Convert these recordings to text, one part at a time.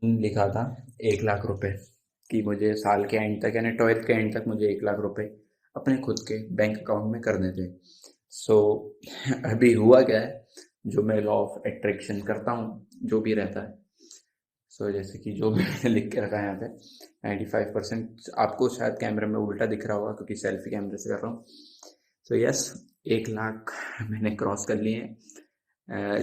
लिखा था 1 लाख रुपए कि मुझे साल के एंड तक यानी 12th के एंड तक मुझे 1 लाख रुपए अपने खुद के बैंक अकाउंट में करने थे। सो अभी हुआ क्या है, जो मैं लॉ ऑफ अट्रैक्शन करता हूँ जो भी रहता है, सो जैसे कि जो भी मैंने लिख के रखा है यहाँ पे 95%, आपको शायद कैमरे में उल्टा दिख रहा होगा क्योंकि सेल्फी कैमरे से कर रहा हूँ। सो यस, 1 लाख मैंने क्रॉस कर लिए हैं।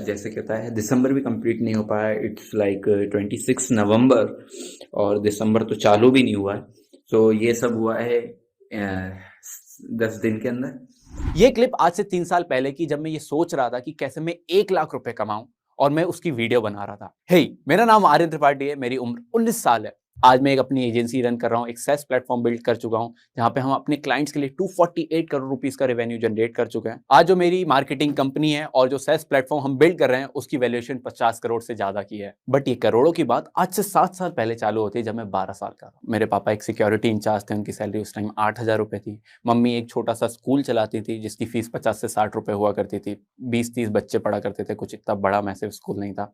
जैसे कि होता है दिसंबर भी कंप्लीट नहीं हो पाया, इट्स लाइक 26 नवंबर, और दिसंबर तो चालू भी नहीं हुआ है। सो ये सब हुआ है 10 दिन के अंदर। ये क्लिप आज से 3 साल पहले की, जब मैं ये सोच रहा था कि कैसे मैं 1 लाख रुपए कमाऊं, और मैं उसकी वीडियो बना रहा था। हे, मेरा नाम आर्यन त्रिपाठी है, मेरी उम्र 19 साल है। आज मैं एक अपनी एजेंसी रन कर रहा हूँ, एक सेस प्लेटफॉर्म बिल्ड कर चुका हूँ, जहां पे हम अपने क्लाइंट्स के लिए 248 करोड़ रुपीस का रेवेन्यू जनरेट कर चुके हैं। आज जो मेरी मार्केटिंग कंपनी है और जो सेस प्लेटफॉर्म हम बिल्ड कर रहे हैं, उसकी वैल्यूएशन 50 करोड़ से ज्यादा की है। बट ये करोड़ों की बात आज से 7 साल पहले चालू होती है, जब मैं 12 साल का था। मेरे पापा एक सिक्योरिटी इंचार्ज थे, उनकी सैलरी उस टाइम 8,000 रुपए थी। मम्मी एक छोटा सा स्कूल चलाती थी जिसकी फीस 50 से 60 रुपए हुआ करती थी। 20-30 बच्चे पढ़ा करते थे, कुछ इतना बड़ा मैसिव स्कूल नहीं था।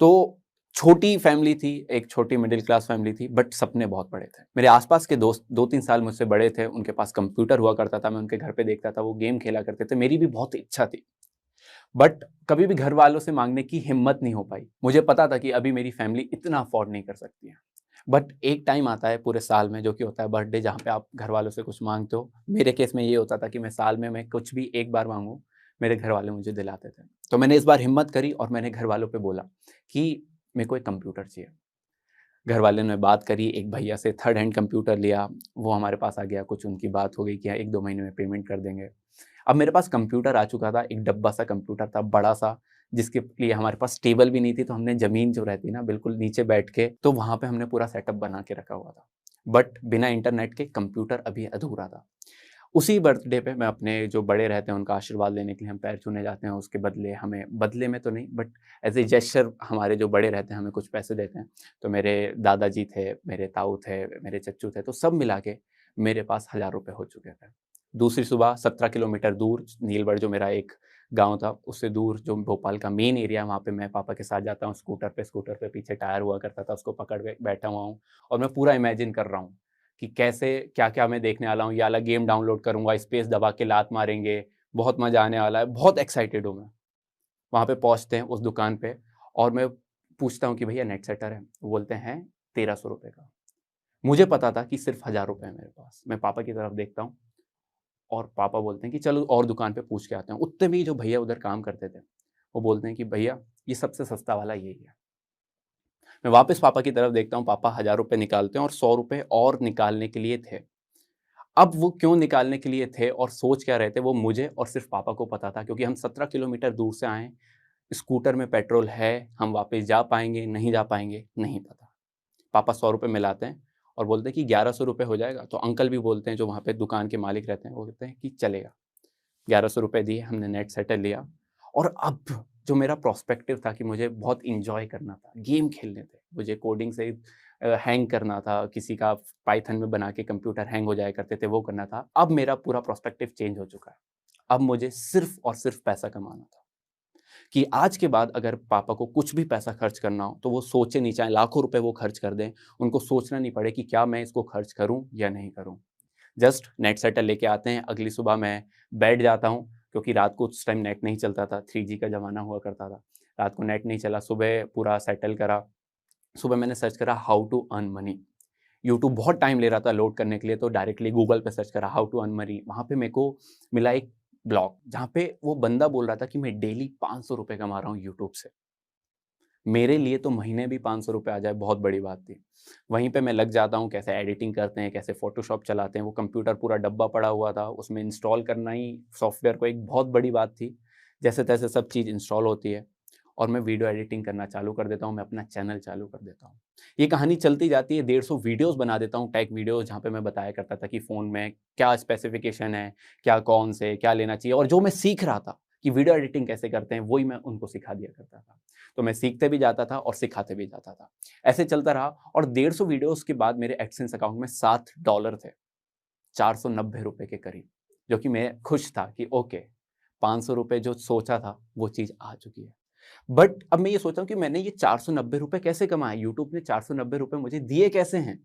तो छोटी फैमिली थी, एक छोटी मिडिल क्लास फैमिली थी, बट सपने बहुत बड़े थे। मेरे आसपास के दोस्त 2-3 साल मुझसे बड़े थे, उनके पास कंप्यूटर हुआ करता था, मैं उनके घर पे देखता था, वो गेम खेला करते थे। मेरी भी बहुत इच्छा थी, बट कभी भी घर वालों से मांगने की हिम्मत नहीं हो पाई। मुझे पता था कि अभी मेरी फैमिली इतना अफोर्ड नहीं कर सकती है। बट एक टाइम आता है पूरे साल में, जो कि होता है बर्थडे, जहाँ पे आप घर वालों से कुछ मांगते हो। मेरे केस में ये होता था कि मैं साल में मैं कुछ भी एक बार मांगू, मेरे घर वाले मुझे दिलाते थे। तो मैंने इस बार हिम्मत करी और मैंने घर वालों पे बोला कि मेरे को एक कंप्यूटर चाहिए। घर वालों ने बात करी, एक भैया से थर्ड हैंड कंप्यूटर लिया, वो हमारे पास आ गया, कुछ उनकी बात हो गई कि हाँ 1-2 महीने में पेमेंट कर देंगे। अब मेरे पास कंप्यूटर आ चुका था, एक डब्बा सा कंप्यूटर था, बड़ा सा, जिसके लिए हमारे पास टेबल भी नहीं थी, तो हमने ज़मीन जो रहती है ना, बिल्कुल नीचे बैठ के, तो वहाँ पे हमने पूरा सेटअप बना के रखा हुआ था। बट बिना इंटरनेट के कंप्यूटर अभी अधूरा था। उसी बर्थडे पे मैं अपने जो बड़े रहते हैं उनका आशीर्वाद लेने के लिए हम पैर छूने जाते हैं, उसके बदले हमें, बदले में तो नहीं बट एज़ ए जेस्चर, हमारे जो बड़े रहते हैं हमें कुछ पैसे देते हैं। तो मेरे दादाजी थे, मेरे ताऊ थे, मेरे चच्चू थे, तो सब मिला के मेरे पास ₹1000 हो चुके थे। दूसरी सुबह 17 किलोमीटर दूर नीलबढ़, जो मेरा एक गाँव था, उससे दूर जो भोपाल का मेन एरिया है, वहाँ पे मैं पापा के साथ जाता हूँ स्कूटर पे पीछे टायर हुआ करता था, उसको पकड़ के बैठा हुआ हूँ, और मैं पूरा इमेजिन कर रहा हूँ कि कैसे क्या-क्या मैं देखने वाला हूँ, ये वाला गेम डाउनलोड करूँगा, स्पेस दबा के लात मारेंगे, बहुत मज़ा आने वाला है, बहुत एक्साइटेड हूँ मैं। वहाँ पे पहुँचते हैं उस दुकान पे, और मैं पूछता हूँ कि भैया नेट सेटर है? वो बोलते हैं ₹1300 का। मुझे पता था कि सिर्फ़ ₹1000 है मेरे पास। मैं पापा की तरफ देखता हूँ और पापा बोलते हैं कि चलो और दुकान पे पूछ के आते हैं। उतने में ही जो भैया उधर काम करते थे, वो बोलते हैं कि भैया ये सबसे सस्ता वाला यही है। मैं वापस पापा की तरफ देखता हूँ, पापा ₹1000 निकालते हैं और ₹100 और निकालने के लिए थे। अब वो क्यों निकालने के लिए थे और सोच क्या रहे थे, वो मुझे और सिर्फ़ पापा को पता था, क्योंकि हम 17 किलोमीटर दूर से आए हैं, स्कूटर में पेट्रोल है, हम वापस जा पाएँगे, नहीं जा पाएँगे, नहीं पता। पापा ₹100 मिलाते हैं और बोलते हैं कि ₹1100 हो जाएगा? तो अंकल भी बोलते हैं, जो वहाँ पे दुकान के मालिक रहते हैं, वो कहते हैं कि चलेगा। ₹1100 दिए, हमने नेट सेटल लिया, और अब जो मेरा प्रोस्पेक्टिव था कि मुझे बहुत एन्जॉय करना था, गेम खेलने थे, मुझे कोडिंग से हैंग करना था, किसी का पाइथन में बना के कंप्यूटर हैंग हो जाया करते थे, वो करना था। अब मेरा पूरा प्रोस्पेक्टिव चेंज हो चुका है। अब मुझे सिर्फ़ और सिर्फ़ पैसा कमाना था, कि आज के बाद अगर पापा को कुछ भी पैसा खर्च करना हो, तो वो सोचे नहीं, चाहे लाखों रुपए वो खर्च कर दें, उनको सोचना नहीं पड़े कि क्या मैं इसको खर्च करूँ या नहीं करूँ। जस्ट नेट सेटल लेके आते हैं, अगली सुबह मैं बैठ जाता हूँ, क्योंकि रात को उस टाइम नेट नहीं चलता था, 3G का ज़माना हुआ करता था। रात को नेट नहीं चला, सुबह पूरा सेटल करा। सुबह मैंने सर्च करा how to earn money. YouTube बहुत टाइम ले रहा था लोड करने के लिए, तो डायरेक्टली गूगल पे सर्च करा हाउ टू अर्न मनी। वहाँ पे मेरे को मिला एक ब्लॉग, जहाँ पे वो बंदा बोल रहा था कि मैं डेली ₹500 कमा रहा हूँ यूट्यूब से। मेरे लिए तो महीने भी ₹500 आ जाए बहुत बड़ी बात थी। वहीं पे मैं लग जाता हूँ, कैसे एडिटिंग करते हैं, कैसे फ़ोटोशॉप चलाते हैं, वो कंप्यूटर पूरा डब्बा पड़ा हुआ था, उसमें इंस्टॉल करना ही सॉफ्टवेयर को एक बहुत बड़ी बात थी। जैसे-तैसे सब चीज़ इंस्टॉल होती है और मैं वीडियो एडिटिंग करना चालू कर देता हूँ, मैं अपना चैनल चालू कर देता हूँ। ये कहानी चलती जाती है, 150 वीडियोज़ बना देता हूँ, टेक वीडियोज़, जहाँ पे मैं बताया करता था कि फ़ोन में क्या स्पेसिफ़िकेशन है, क्या कौन से, क्या लेना चाहिए, और जो मैं सीख रहा था कि वीडियो एडिटिंग कैसे करते हैं, वही मैं उनको सिखा दिया करता था। तो मैं सीखते भी जाता था और सिखाते भी जाता था। ऐसे चलता रहा, और 150 वीडियोज़ के बाद मेरे एडसेंस अकाउंट में $7 थे, ₹490 के करीब, जो कि मैं खुश था कि ओके, ₹500 जो सोचा था, वो चीज़ आ चुकी है। बट अब मैं ये सोच रहा हूँ कि मैंने ये 490 रुपए कैसे कमाए, यूट्यूब ने 490 रुपए मुझे दिए कैसे हैं।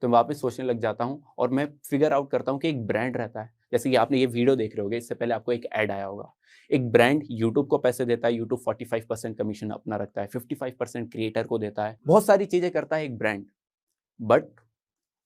तो मैं वापस सोचने लग जाता हूँ और मैं फिगर आउट करता हूँ कि एक ब्रांड रहता है, जैसे कि आपने ये वीडियो देख रहे होगे, इससे पहले आपको एक ऐड आया होगा। एक ब्रांड यूट्यूब को पैसे देता है, यूट्यूब 45% कमीशन अपना रखता है, 55% क्रिएटर को देता है, बहुत सारी चीजें करता है एक ब्रांड, बट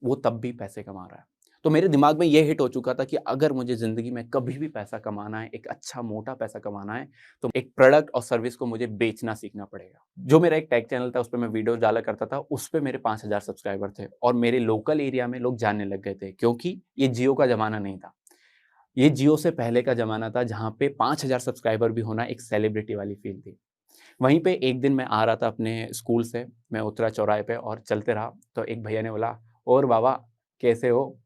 वो तब भी पैसे कमा रहा है। तो मेरे दिमाग में ये हिट हो चुका था कि अगर मुझे ज़िंदगी में कभी भी पैसा कमाना है, एक अच्छा मोटा पैसा कमाना है, तो एक प्रोडक्ट और सर्विस को मुझे बेचना सीखना पड़ेगा। जो मेरा एक टेक चैनल था, उस पे मैं वीडियो डाला करता था, उस पे मेरे 5000 सब्सक्राइबर थे और मेरे लोकल एरिया में लोग जानने लग गए थे, क्योंकि ये जियो का ज़माना नहीं था। ये जियो से पहले का ज़माना था, जहाँ पे 5000 सब्सक्राइबर भी होना एक सेलिब्रिटी वाली फ़ील थी। वहीं पे एक दिन मैं आ रहा था अपने स्कूल से, मैं उतरा चौराहे पे और चलते रहा, तो एक भैया ने बोला, "और बाबा कैसे हो?"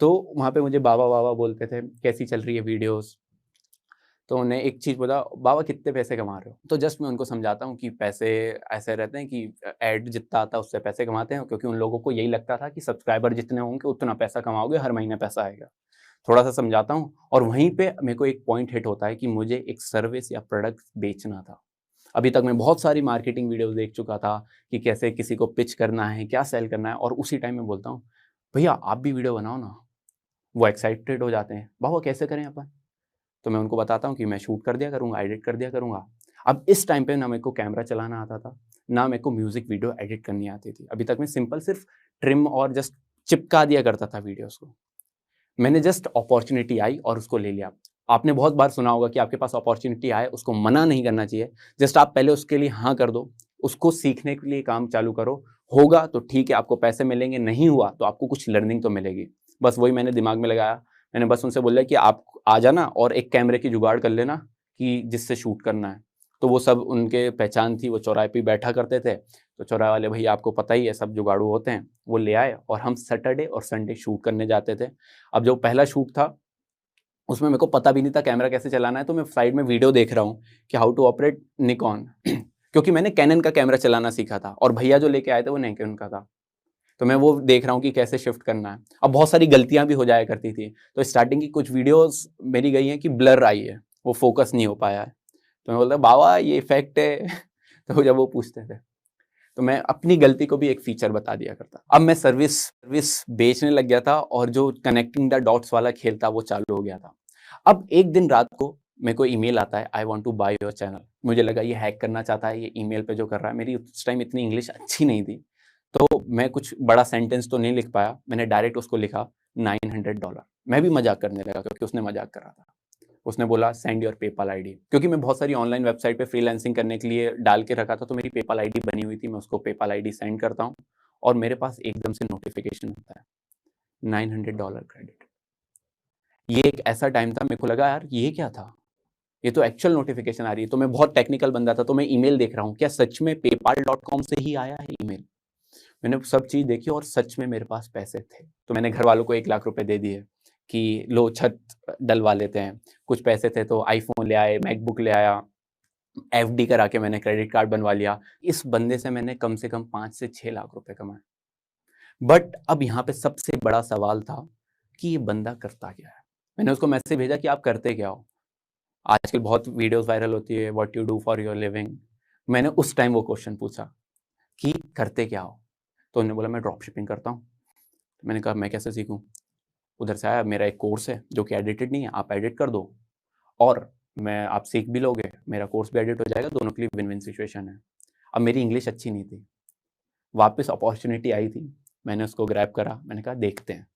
तो वहाँ पे मुझे बाबा वाबा बोलते थे, कैसी चल रही है वीडियोस। तो उन्हें एक चीज़ बोला, बाबा कितने पैसे कमा रहे हो? तो जस्ट मैं उनको समझाता हूँ कि पैसे ऐसे रहते हैं कि ऐड जितना आता है उससे पैसे कमाते हैं, क्योंकि उन लोगों को यही लगता था कि सब्सक्राइबर जितने होंगे उतना पैसा कमाओगे, हर महीने पैसा आएगा। थोड़ा सा समझाता हूँ और वहीं पे मेरे को एक पॉइंट हिट होता है कि मुझे एक सर्विस या प्रोडक्ट बेचना था। अभी तक मैं बहुत सारी मार्केटिंग वीडियोस देख चुका था कि कैसे किसी को पिच करना है, क्या सेल करना है, और उसी टाइम में बोलता हूँ, भैया आप भी वीडियो बनाओ ना। वो एक्साइटेड हो जाते हैं, बाबा कैसे करें अपन? तो मैं उनको बताता हूँ कि मैं शूट कर दिया करूँगा, एडिट कर दिया करूँगा। अब इस टाइम पे ना मेरे को कैमरा चलाना आता था, ना मेरे को म्यूज़िक वीडियो एडिट करनी आती थी। अभी तक मैं सिंपल सिर्फ़ ट्रिम और जस्ट चिपका दिया करता था वीडियोज़ को। मैंने जस्ट अपॉर्च्युनिटी आई और उसको ले लिया। आपने बहुत बार सुना होगा कि आपके पास अपॉर्च्युनिटी आए, उसको मना नहीं करना चाहिए। जस्ट आप पहले उसके लिए हाँ कर दो, उसको सीखने के लिए काम चालू करो। होगा तो ठीक है, आपको पैसे मिलेंगे, नहीं हुआ तो आपको कुछ लर्निंग तो मिलेगी। बस वही मैंने दिमाग में लगाया। मैंने बस उनसे बोला कि आप आ जाना और एक कैमरे की जुगाड़ कर लेना कि जिससे शूट करना है। तो वो सब उनके पहचान थी, वो चौराहे पे बैठा करते थे। तो चौराहे वाले भैया आपको पता ही है, सब जुगाड़ू होते हैं। वो ले आए और हम सैटरडे और संडे शूट करने जाते थे। अब जो पहला शूट था, उसमें मेरे को पता भी नहीं था कैमरा कैसे चलाना है, तो मैं साइड में वीडियो देख रहा हूँ कि हाउ टू ऑपरेट निकॉन क्योंकि मैंने कैनन का कैमरा चलाना सीखा था और भैया जो लेके आए थे वो निकॉन का था। तो मैं वो देख रहा हूँ कि कैसे शिफ्ट करना है। अब बहुत सारी गलतियां भी हो जाया करती थी, तो स्टार्टिंग की कुछ वीडियोस मेरी गई हैं कि ब्लर आई है, वो फोकस नहीं हो पाया है। तो मैं बोलता बाबा ये इफेक्ट है तो जब वो पूछते थे, तो मैं अपनी गलती को भी एक फीचर बता दिया करता। अब मैं सर्विस सर्विस बेचने लग गया था और जो कनेक्टिंग द डॉट्स वाला खेल था वो चालू हो गया था। अब एक दिन रात को मेरे को ईमेल आता है, I want to buy your channel. मुझे लगा ये हैक करना चाहता है, ये ईमेल पे जो कर रहा है। मेरी उस टाइम इतनी इंग्लिश अच्छी नहीं थी, तो मैं कुछ बड़ा सेंटेंस तो नहीं लिख पाया। मैंने डायरेक्ट उसको लिखा $900। मैं भी मजाक करने लगा क्योंकि उसने मजाक कर रहा था। उसने बोला सेंड योर पेपल आईडी, क्योंकि मैं बहुत सारी ऑनलाइन वेबसाइट पे फ्रीलांसिंग करने के लिए डाल के रखा था, तो मेरी पेपल आईडी बनी हुई थी। मैं उसको पेपल आईडी सेंड करता हूँ और मेरे पास एकदम से नोटिफिकेशन आता है, $900 क्रेडिट। ये एक ऐसा टाइम था, मेरे को लगा यार ये क्या था, ये तो एक्चुअल नोटिफिकेशन आ रही है। तो मैं बहुत टेक्निकल बंदा था, तो मैं ईमेल देख रहा हूँ, क्या सच में paypal.com से ही आया है ईमेल? मैंने सब चीज़ देखी और सच में मेरे पास पैसे थे। तो मैंने घर वालों को 1 लाख रुपए दे दिए कि लो छत डलवा लेते हैं। कुछ पैसे थे तो आईफ़ोन ले आए, मैकबुक ले आया, एफडी करा के मैंने क्रेडिट कार्ड बनवा लिया। इस बंदे से मैंने कम से कम 5 से 6 लाख रुपए कमाए। बट अब यहाँ पे सबसे बड़ा सवाल था कि ये बंदा करता क्या है? मैंने उसको मैसेज भेजा कि आप करते क्या हो? आजकल बहुत वीडियोज़ वायरल होती है, what you do for your living. मैंने उस टाइम वो क्वेश्चन पूछा कि करते क्या हो? तो उन्होंने बोला मैं ड्रॉप शिपिंग करता हूँ। मैंने कहा मैं कैसे सीखूँ? उधर से आया, मेरा एक कोर्स है जो कि एडिटेड नहीं है, आप एडिट कर दो और मैं आप सीख भी लोगे, मेरा कोर्स भी एडिट हो जाएगा, दोनों के लिए विन-विन सिचुएशन है। अब मेरी इंग्लिश अच्छी नहीं थी, वापस अपॉर्च्युनिटी आई थी, मैंने उसको ग्रैब करा, मैंने कहा देखते हैं।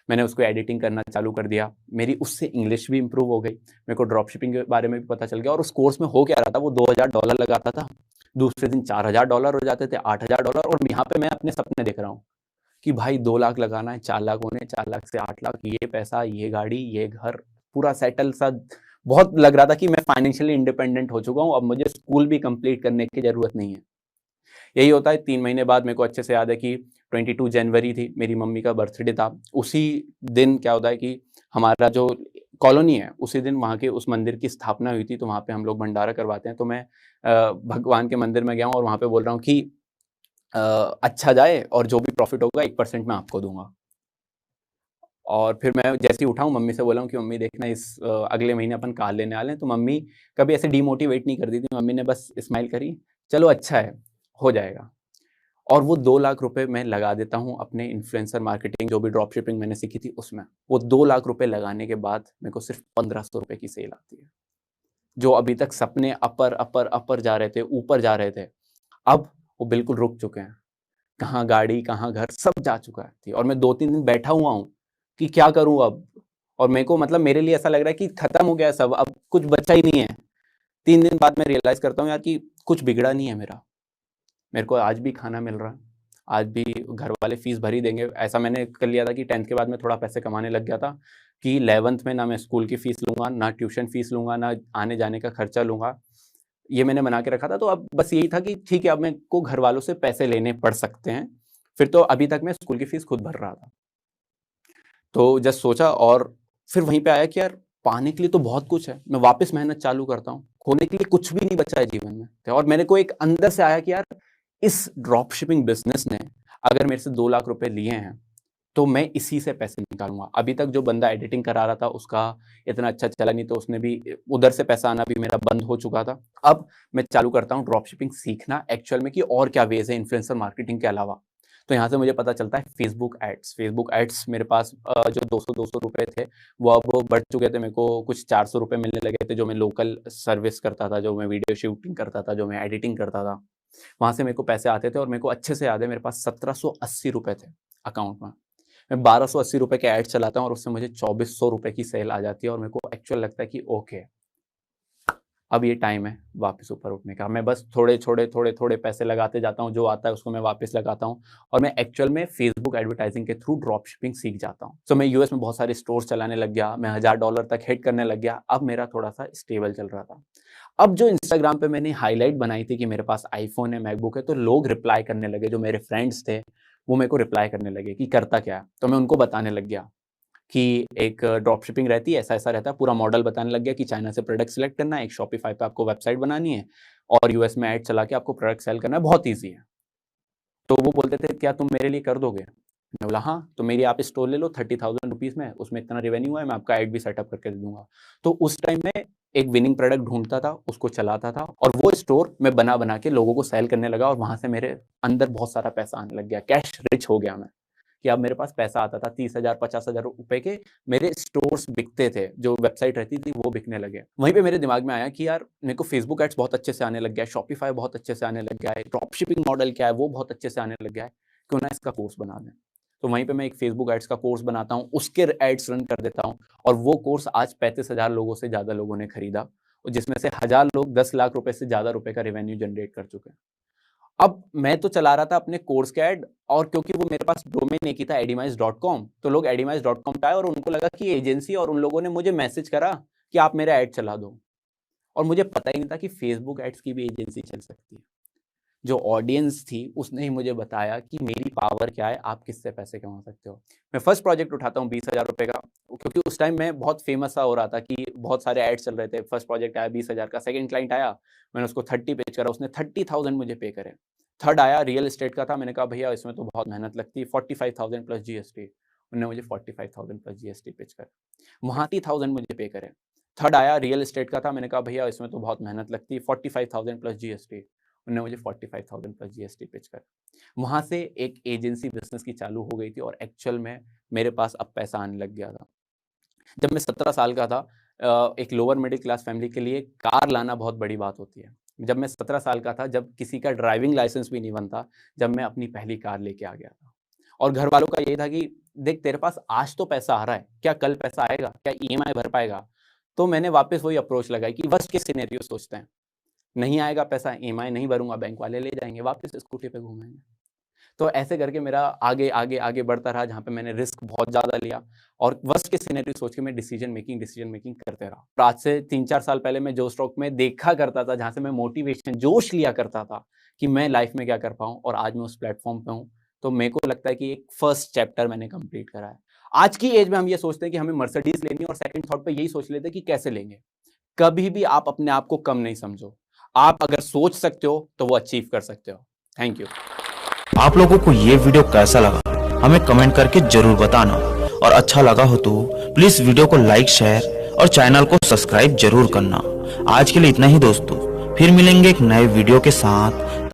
मैंने उसको एडिटिंग करना चालू कर दिया, मेरी उससे इंग्लिश भी इम्प्रूव हो गई, मेरे को ड्रॉप शिपिंग के बारे में भी पता चल गया और उस कोर्स में हो क्या रहा था, वो $2000 लगाता था, दूसरे दिन $4000 हो जाते थे, $8000, और यहाँ पे मैं अपने सपने देख रहा हूँ कि भाई 2 लाख लगाना है, 4 लाख होने, 4 लाख से 8 लाख, ये पैसा, ये गाड़ी, ये घर, पूरा सेटल सा। बहुत लग रहा था कि मैं फाइनेंशियली इंडिपेंडेंट हो चुका हूँ, अब मुझे स्कूल भी कंप्लीट करने की ज़रूरत नहीं है। यही होता है। 3 महीने बाद मेरे को अच्छे से याद है कि 22 जनवरी थी, मेरी मम्मी का बर्थडे था। उसी दिन क्या होता है कि हमारा जो कॉलोनी है, उसी दिन वहाँ के उस मंदिर की स्थापना हुई थी, तो वहाँ पे हम लोग भंडारा करवाते हैं। तो मैं भगवान के मंदिर में गया हूँ और वहाँ पे बोल रहा हूँ कि अच्छा जाए और जो भी प्रॉफिट होगा 1% मैं आपको दूँगा। और फिर मैं जैसे ही उठाऊँ मम्मी से बोला हूँ कि मम्मी देखना अगले महीने अपन कार लेने वाले हैं, तो मम्मी कभी ऐसे डीमोटिवेट नहीं करती थी, मम्मी ने बस स्माइल करी, चलो अच्छा है, हो जाएगा। और वो 2 लाख रुपए मैं लगा देता हूँ अपने इन्फ्लुएंसर मार्केटिंग, जो भी ड्रॉप शिपिंग मैंने सीखी थी उसमें। वो 2 लाख रुपए लगाने के बाद मेरे को सिर्फ 1500 रुपए की सेल आती है। जो अभी तक सपने अपर जा रहे थे, ऊपर जा रहे थे, अब वो बिल्कुल रुक चुके हैं। कहाँ गाड़ी, कहाँ घर, सब जा चुका है थी। और मैं 2-3 दिन बैठा हुआ हूँ कि क्या करूँ अब? और मेरे को मतलब मेरे लिए ऐसा लग रहा है कि खत्म हो गया है सब, अब कुछ बचा ही नहीं है। 3 दिन बाद मैं रियलाइज़ करता हूँ यार कि कुछ बिगड़ा नहीं है मेरा। मेरे को आज भी खाना मिल रहा है, आज भी घर वाले फीस भर ही देंगे। ऐसा मैंने कर लिया था कि 10th के बाद मैं थोड़ा पैसे कमाने लग गया था कि 11th में ना मैं स्कूल की फीस लूँगा, ना ट्यूशन फीस लूँगा, ना आने-जाने का खर्चा लूँगा। ये मैंने बना के रखा था, तो अब बस यही था कि ठीक है, अब मेरे को घर वालों से पैसे लेने पड़ सकते हैं। फिर तो अभी तक मैं स्कूल की फीस खुद भर रहा था। तो जस्ट सोचा और फिर वहीं पे आया कि यार पाने के लिए तो बहुत कुछ है, मैं वापस मेहनत चालू करता हूँ, खोने के लिए कुछ भी नहीं बचा है जीवन में। और मेरे को एक अंदर से आया कि यार इस ड्रॉप शिपिंग बिजनेस ने अगर मेरे से 2 लाख रुपए लिए हैं, तो मैं इसी से पैसे निकालूंगा। अभी तक जो बंदा एडिटिंग करा रहा था उसका इतना अच्छा चला नहीं, तो उसने भी उधर से पैसा आना भी मेरा बंद हो चुका था। अब मैं चालू करता हूँ ड्रॉप शिपिंग सीखना एक्चुअल में कि और क्या वेज है इन्फ्लुएंसर मार्केटिंग के अलावा। तो यहाँ से मुझे पता चलता है फेसबुक एड्स मेरे पास जो 200 रुपए थे, वो अब बढ़ चुके थे। मेरे को कुछ 400 रुपए मिलने लगे थे, जो मैं लोकल सर्विस करता था, जो मैं वीडियो शूटिंग करता था, जो मैं एडिटिंग करता था, वहाँ से मेरे को पैसे आते थे। और मेरे को अच्छे से याद है, मेरे पास 1780 रुपए थे अकाउंट में। मैं 1280 रुपए के ऐड चलाता हूँ और उससे मुझे 2400 रुपए की सेल आ जाती है। और मेरे को एक्चुअल लगता है कि ओके, अब ये टाइम है वापस ऊपर उठने का। मैं बस थोड़े पैसे लगाते जाता हूँ, जो आता है उसको मैं वापस लगाता हूँ, और मैं एक्चुअल में फेसबुक एडवर्टाइजिंग के थ्रू ड्रॉप शिपिंग सीख जाता हूँ। तो मैं यूएस में बहुत सारे स्टोर्स चलाने लग गया, मैं $1000 तक हिट करने लग गया। अब मेरा थोड़ा सा स्टेबल चल रहा था। अब जो इंस्टाग्राम पे मैंने हाईलाइट बनाई थी कि मेरे पास आईफोन है, मैकबुक है, तो लोग रिप्लाई करने लगे। जो मेरे फ्रेंड्स थे वो मेरे को रिप्लाई करने लगे कि करता क्या है। तो मैं उनको बताने लग गया कि एक ड्रॉप शिपिंग रहती है, ऐसा-ऐसा रहता है, पूरा मॉडल बताने लग गया कि चाइना से प्रोडक्ट सिलेक्ट करना है, एक शॉपिफाई पे आपको वेबसाइट बनानी है और यूएस में ऐड चला के आपको प्रोडक्ट सेल करना है, बहुत ईज़ी है। तो वो बोलते थे, "क्या तुम मेरे लिए कर दोगे?" मैंने बोला, "हाँ, तो मेरी आप स्टोर ले लो 30,000 रुपीज़ में, उसमें इतना रेवेन्यू है, मैं आपका ऐड भी सेटअप करके दे दूँगा।" तो उस टाइम में एक विनिंग प्रोडक्ट ढूँढता था, उसको चलाता था और वो स्टोर मैं बना-बना के लोगों को सेल करने लगा और वहाँ से मेरे अंदर बहुत सारा पैसा आने लग गया, कैश रिच हो गया मैं। कि अब मेरे पास पैसा आता था 30,000 50,000 रुपए के, मेरे स्टोर्स बिकते थे, जो वेबसाइट रहती थी वो बिकने लगे। वहीं पे मेरे दिमाग में आया कि यार मेरे को फेसबुक एड्स बहुत अच्छे से आने लग गया है, शॉपिफाई बहुत अच्छे से आने लग गया है, ड्रॉप शिपिंग मॉडल क्या है वो बहुत अच्छे से आने लग गया है, क्यों ना इसका कोर्स बना दें। तो वहीं पे मैं एक फेसबुक एड्स का कोर्स बनाता हूँ, उसके एड्स रन कर देता हूँ और वो कोर्स आज 35,000 लोगों से ज़्यादा लोगों ने खरीदा, जिसमें से 1000 लोग 10 लाख रुपए से ज़्यादा रुपए का रेवेन्यू जनरेट कर चुके हैं। अब मैं तो चला रहा था अपने कोर्स का ऐड, और क्योंकि वो मेरे पास डोमेन एक ही था edimize.com, तो लोग edimize.com पे आए और उनको लगा कि एजेंसी, और उन लोगों ने मुझे मैसेज करा कि आप मेरा ऐड चला दो। और मुझे पता ही नहीं था कि फेसबुक एड्स की भी एजेंसी चल सकती है। जो ऑडियंस थी उसने ही मुझे बताया कि मेरी पावर क्या है, आप किससे पैसे कमा सकते हो। मैं फर्स्ट प्रोजेक्ट उठाता हूँ 20,000 रुपए का, क्योंकि उस टाइम मैं बहुत फेमस सा हो रहा था कि बहुत सारे एड्स चल रहे थे। फर्स्ट प्रोजेक्ट आया 20,000 का, सेकंड क्लाइंट आया, मैंने उसको 30 पेज करा, उसने 30,000 मुझे पे करे। थर्ड आया रियल एस्टेट का था, मैंने कहा भैया इसमें तो बहुत मेहनत लगती है, 45,000 प्लस जीएसटी। उन्होंने मुझे 45,000 प्लस जीएसटी पिच करा, वहाँ 30,000 मुझे पे करे। थर्ड आया रियल एस्टेट का था, मैंने कहा भैया इसमें तो बहुत मेहनत लगती है, 45,000 प्लस जीएसटी। उन्होंने मुझे 45,000 प्लस जीएसटी पिच करा। वहाँ से एक एजेंसी बिज़नेस की चालू हो गई थी और एक्चुअल में मेरे पास अब पैसा आने लग गया था। जब मैं 17 साल का था, एक लोअर मिडिल क्लास फैमिली के लिए कार लाना बहुत बड़ी बात होती है। जब मैं 17 साल का था, जब किसी का ड्राइविंग लाइसेंस भी नहीं बनता, जब मैं अपनी पहली कार लेके आ गया था। और घर वालों का ये था कि देख तेरे पास आज तो पैसा आ रहा है, क्या कल पैसा आएगा? क्या ईएमआई भर पाएगा? तो मैंने वापस वही अप्रोच लगाई कि वर्स्ट केस सिनेरियो सोचते हैं। नहीं आएगा पैसा, ईएमआई नहीं भरूँगा, बैंक वाले ले जाएँगे, वापस स्कूटी पे घूमेंगे। तो ऐसे करके मेरा आगे बढ़ता रहा, जहाँ पे मैंने रिस्क बहुत ज़्यादा लिया और वर्स्ट केस सिनेरियो सोच के मैं डिसीजन मेकिंग करते रहा। और आज से 3-4 साल पहले मैं जो स्टॉक में देखा करता था, जहाँ से मैं मोटिवेशन, जोश लिया करता था कि मैं लाइफ में क्या कर पाऊँ, और आज मैं उस प्लेटफ़ॉर्म पे हूँ। तो मेरे को लगता है कि एक फर्स्ट चैप्टर मैंने कंप्लीट करा है। आज की एज में हम ये सोचते हैं कि हमें मर्सिडीज़ लेनी है और सेकंड थॉट पे यही सोच लेते हैं कि कैसे लेंगे। कभी भी आप अपने आप को कम नहीं समझो। आप अगर सोच सकते हो तो वो अचीव कर सकते हो। Thank you. आप लोगों को ये वीडियो कैसा लगा हमें कमेंट करके जरूर बताना, और अच्छा लगा हो तो प्लीज वीडियो को लाइक, शेयर और चैनल को सब्सक्राइब जरूर करना। आज के लिए इतना ही दोस्तों, फिर मिलेंगे एक नए वीडियो के साथ।